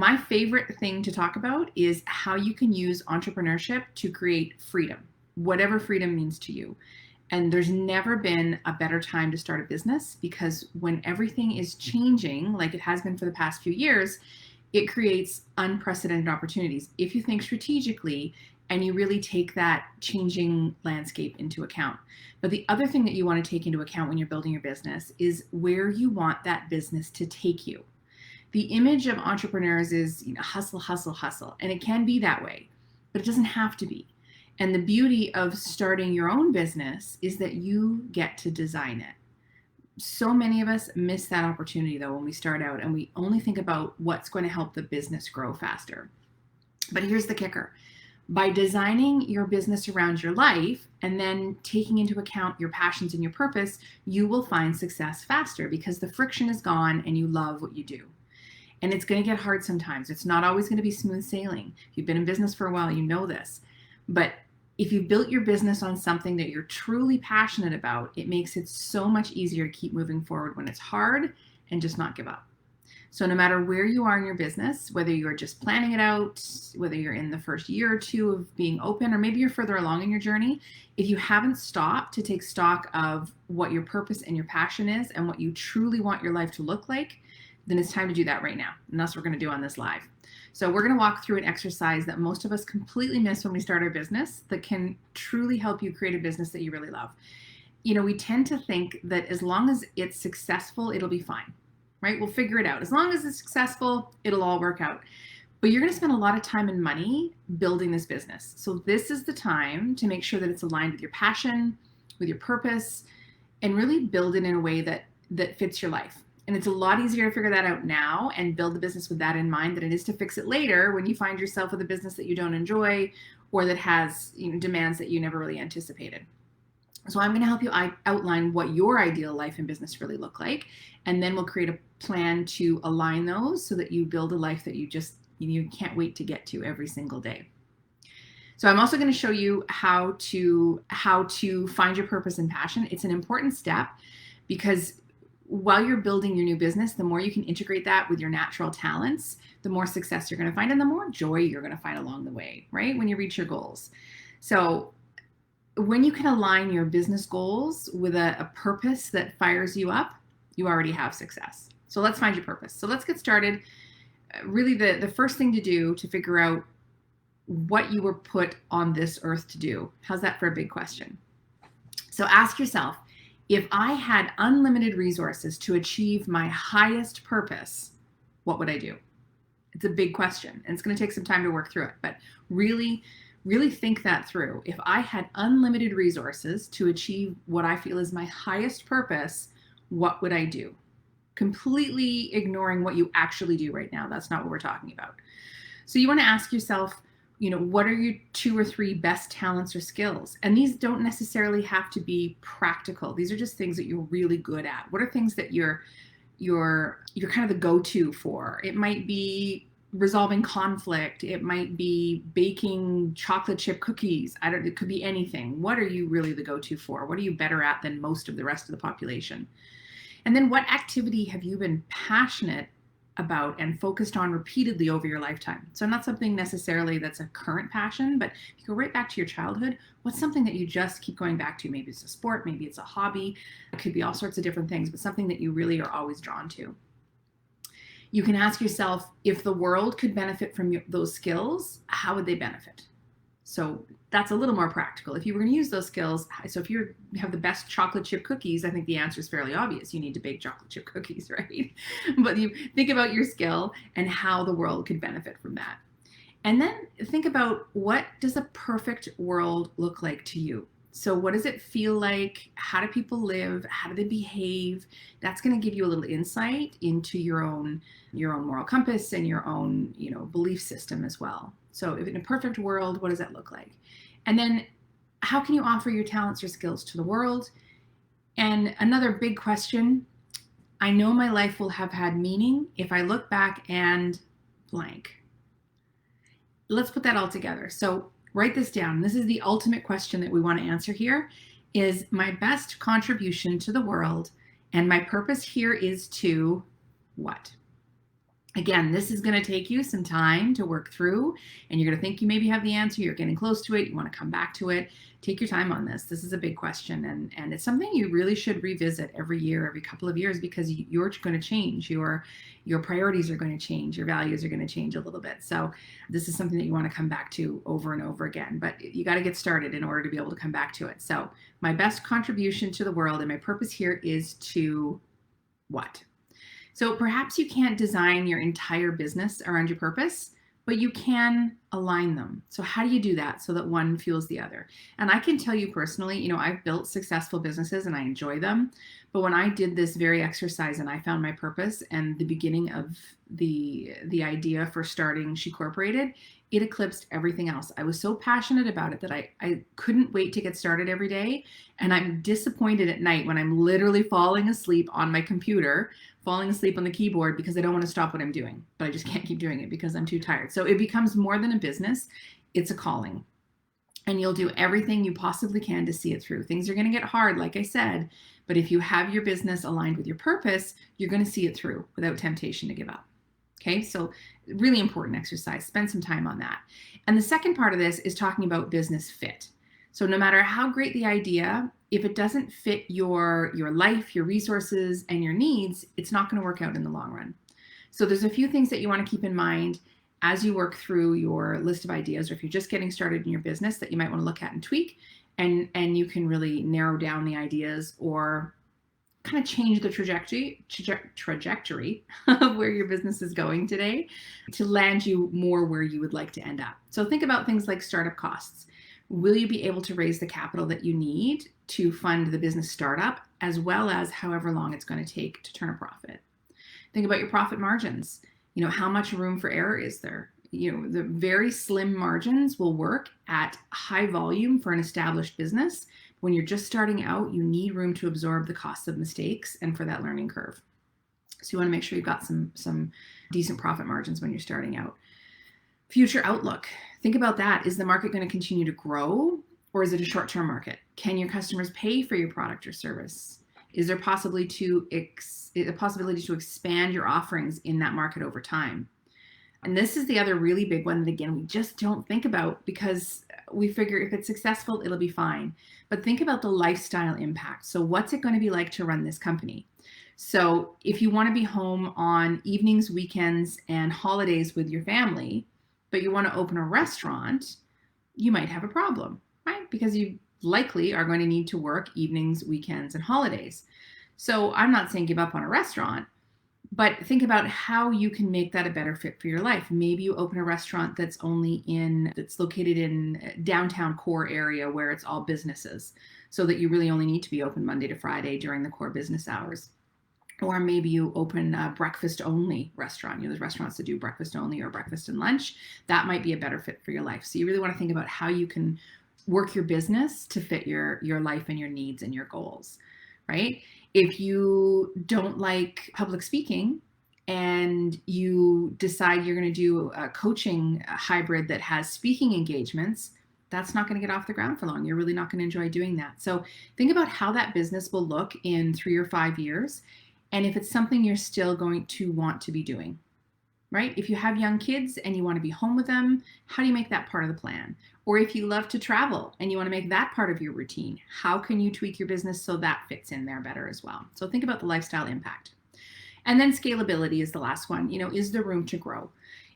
My favorite thing to talk about is how you can use entrepreneurship to create freedom, whatever freedom means to you. And there's never been a better time to start a business, because when everything is changing, like it has been for the past few years, it creates unprecedented opportunities if you think strategically and you really take that changing landscape into account. But the other thing that you want to take into account when you're building your business is where you want that business to take you. The image of entrepreneurs is, hustle, hustle, hustle. And it can be that way, but it doesn't have to be. And the beauty of starting your own business is that you get to design it. So many of us miss that opportunity though when we start out and we only think about what's going to help the business grow faster. But here's the kicker. By designing your business around your life and then taking into account your passions and your purpose, you will find success faster because the friction is gone and you love what you do. And it's going to get hard sometimes. It's not always going to be smooth sailing. If you've been in business for a while, you know this. But if you built your business on something that you're truly passionate about, it makes it so much easier to keep moving forward when it's hard and just not give up. So no matter where you are in your business, whether you're just planning it out, whether you're in the first year or two of being open, or maybe you're further along in your journey, if you haven't stopped to take stock of what your purpose and your passion is and what you truly want your life to look like, then it's time to do that right now. And that's what we're going to do on this live. So we're going to walk through an exercise that most of us completely miss when we start our business that can truly help you create a business that you really love. We tend to think that as long as it's successful, it'll be fine, right? We'll figure it out. As long as it's successful, it'll all work out. But you're going to spend a lot of time and money building this business. So this is the time to make sure that it's aligned with your passion, with your purpose, and really build it in a way that fits your life. And it's a lot easier to figure that out now and build the business with that in mind than it is to fix it later when you find yourself with a business that you don't enjoy or that has demands that you never really anticipated. So I'm going to help you outline what your ideal life and business really look like. And then we'll create a plan to align those so that you build a life that you can't wait to get to every single day. So I'm also going to show you how to find your purpose and passion. It's an important step because while you're building your new business, the more you can integrate that with your natural talents, the more success you're going to find and the more joy you're going to find along the way, right? When you reach your goals. So when you can align your business goals with a purpose that fires you up, you already have success. So let's find your purpose. So let's get started. Really, the first thing to do to figure out what you were put on this earth to do. How's that for a big question? So ask yourself, if I had unlimited resources to achieve my highest purpose, what would I do? It's a big question, and it's going to take some time to work through it, but really, really think that through. If I had unlimited resources to achieve what I feel is my highest purpose, what would I do? Completely ignoring what you actually do right now. That's not what we're talking about. So you want to ask yourself, what are your 2 or 3 best talents or skills? And these don't necessarily have to be practical. These are just things that you're really good at. What are things that you're kind of the go-to for? It might be resolving conflict. It might be baking chocolate chip cookies. It could be anything. What are you really the go-to for? What are you better at than most of the rest of the population? And then what activity have you been passionate about and focused on repeatedly over your lifetime? So not something necessarily that's a current passion, but if you go right back to your childhood, what's something that you just keep going back to? Maybe it's a sport, maybe it's a hobby. It could be all sorts of different things, but something that you really are always drawn to. You can ask yourself, if the world could benefit from those skills, how would they benefit? So that's a little more practical. If you were going to use those skills, so if you have the best chocolate chip cookies, I think the answer is fairly obvious. You need to bake chocolate chip cookies, right? But you think about your skill and how the world could benefit from that. And then think about, what does a perfect world look like to you? So what does it feel like? How do people live? How do they behave? That's going to give you a little insight into your own moral compass and your own, belief system as well. So if in a perfect world, what does that look like? And then how can you offer your talents or skills to the world? And another big question, I know my life will have had meaning if I look back and blank. Let's put that all together. So write this down. This is the ultimate question that we want to answer here. Is my best contribution to the world, and my purpose here is to what? Again, this is going to take you some time to work through, and you're going to think you maybe have the answer. You're getting close to it. You want to come back to it. Take your time on this. This is a big question, and it's something you really should revisit every year, every couple of years, because you're going to change. Your priorities are going to change. Your values are going to change a little bit. So this is something that you want to come back to over and over again. But you got to get started in order to be able to come back to it. So my best contribution to the world and my purpose here is to what? So perhaps you can't design your entire business around your purpose, but you can align them. So how do you do that so that one fuels the other? And I can tell you personally, I've built successful businesses and I enjoy them. But when I did this very exercise and I found my purpose and the beginning of the idea for starting She Corporated, it eclipsed everything else. I was so passionate about it that I couldn't wait to get started every day. And I'm disappointed at night when I'm literally falling asleep on my computer, falling asleep on the keyboard because I don't want to stop what I'm doing, but I just can't keep doing it because I'm too tired. So it becomes more than a business. It's a calling. And you'll do everything you possibly can to see it through. Things are going to get hard, like I said, but if you have your business aligned with your purpose, you're going to see it through without temptation to give up. Okay, so really important exercise. Spend some time on that. And the second part of this is talking about business fit. So no matter how great the idea, if it doesn't fit your life, your resources, and your needs, it's not going to work out in the long run. So there's a few things that you want to keep in mind as you work through your list of ideas, or if you're just getting started in your business, that you might want to look at and tweak, and you can really narrow down the ideas or kind of change the trajectory of where your business is going today to land you more where you would like to end up. So think about things like startup costs. Will you be able to raise the capital that you need to fund the business startup, as well as however long it's going to take to turn a profit? Think about your profit margins. How much room for error is there? The very slim margins will work at high volume for an established business. When you're just starting out, you need room to absorb the costs of mistakes and for that learning curve. So you want to make sure you've got some decent profit margins when you're starting out. Future outlook. Think about that. Is the market going to continue to grow, or is it a short-term market? Can your customers pay for your product or service? Is there a possibility to expand your offerings in that market over time? And this is the other really big one that, again, we just don't think about because we figure if it's successful, it'll be fine. But think about the lifestyle impact. So what's it going to be like to run this company? So if you want to be home on evenings, weekends, and holidays with your family, but you want to open a restaurant, you might have a problem, right? Because you likely are going to need to work evenings, weekends, and holidays. So I'm not saying give up on a restaurant, but think about how you can make that a better fit for your life. Maybe you open a restaurant that's located in downtown core area where it's all businesses, so that you really only need to be open Monday to Friday during the core business hours. Or maybe you open a breakfast only restaurant. There's restaurants that do breakfast only or breakfast and lunch. That might be a better fit for your life. So you really want to think about how you can work your business to fit your life and your needs and your goals, right? If you don't like public speaking and you decide you're going to do a coaching hybrid that has speaking engagements, that's not going to get off the ground for long. You're really not going to enjoy doing that. So think about how that business will look in 3 or 5 years, and if it's something you're still going to want to be doing, right? If you have young kids and you want to be home with them, how do you make that part of the plan? Or if you love to travel and you want to make that part of your routine, how can you tweak your business so that fits in there better as well? So think about the lifestyle impact. And then scalability is the last one. Is there room to grow?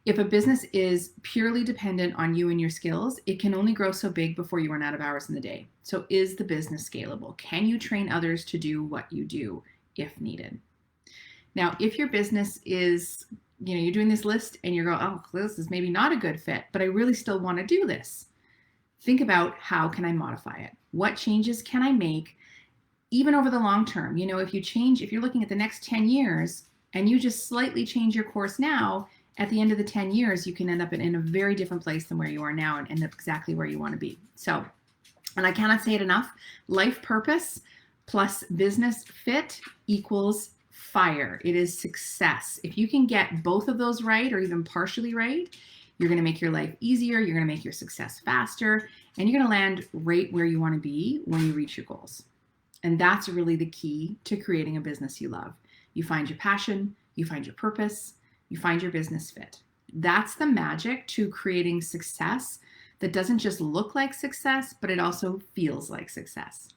If a business is purely dependent on you and your skills, it can only grow so big before you run out of hours in the day. So is the business scalable? Can you train others to do what you do if needed? Now, if your business is, you're doing this list and you're going, oh, this is maybe not a good fit, but I really still want to do this. Think about, how can I modify it? What changes can I make even over the long term? If you're looking at the next 10 years and you just slightly change your course now, at the end of the 10 years, you can end up in a very different place than where you are now and end up exactly where you want to be. So, and I cannot say it enough, life purpose plus business fit equals fire. It is success. If you can get both of those right, or even partially right, you're going to make your life easier. You're going to make your success faster, and you're going to land right where you want to be when you reach your goals. And that's really the key to creating a business you love. You find your passion, you find your purpose, You find your business fit. That's the magic to creating success that doesn't just look like success, but it also feels like success.